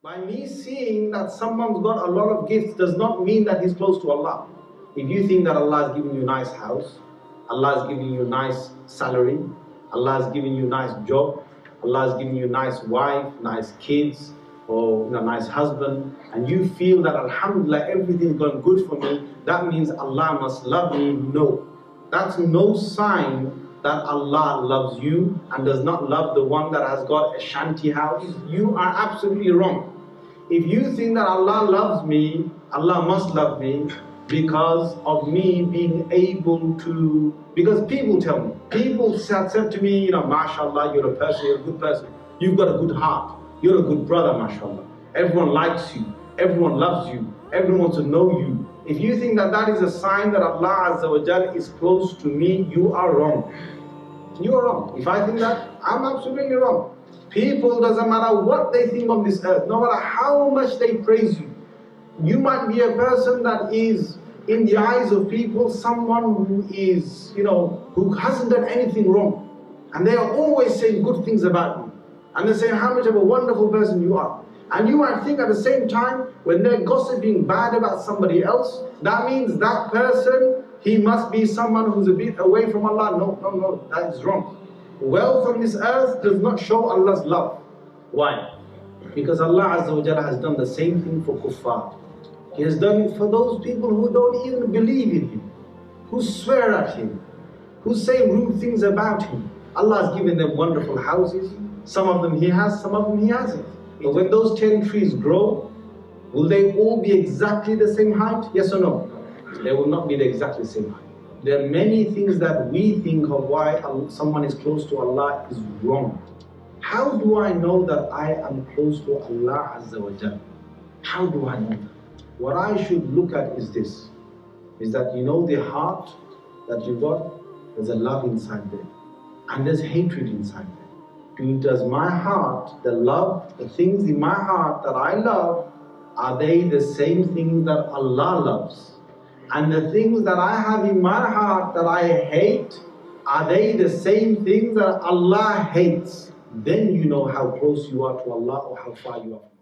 By me seeing that someone's got a lot of gifts does not mean that he's close to Allah. If you think that Allah is giving you a nice house, Allah is giving you a nice salary, Allah is giving you a nice job, Allah is giving you a nice wife, nice kids, or nice husband, and you feel that Alhamdulillah everything's going good for me, that means Allah must love me. No. That's no sign that Allah loves you and does not love the one that has got a shanty house. You are absolutely wrong. If you think that Allah loves me, Allah must love me because of me being able to, because people tell me, people said to me, mashallah, you're a person, you're a good person, you've got a good heart, you're a good brother, mashallah. Everyone likes you, everyone loves you, everyone wants to know you. If you think that that is a sign that Allah Azza wa Jal is close to me, you are wrong. You are wrong. If I think that, I'm absolutely wrong. People, doesn't matter what they think on this earth, no matter how much they praise you, you might be a person that is, in the eyes of people, someone who is, who hasn't done anything wrong. And they are always saying good things about you. And they're saying how much of a wonderful person you are. And you might think at the same time, when they're gossiping bad about somebody else, that means that person, he must be someone who's a bit away from Allah. No, that is wrong. Wealth on this earth does not show Allah's love. Why? Because Allah Azza wa Jalla has done the same thing for kuffar. He has done it for those people who don't even believe in Him, who swear at Him, who say rude things about Him. Allah has given them wonderful houses. Some of them He has, some of them He hasn't. But when those 10 trees grow, will they all be exactly the same height? Yes or no? They will not be the exactly same height. There are many things that we think of why someone is close to Allah is wrong. How do I know that I am close to Allah Azza wa Jalla? How do I know that? What I should look at is this, is that the heart that you got, there's a love inside there, and there's hatred inside there. Does my heart, the love, the things in my heart that I love, are they the same things that Allah loves? And the things that I have in my heart that I hate, are they the same things that Allah hates? Then you know how close you are to Allah or how far you are from Allah.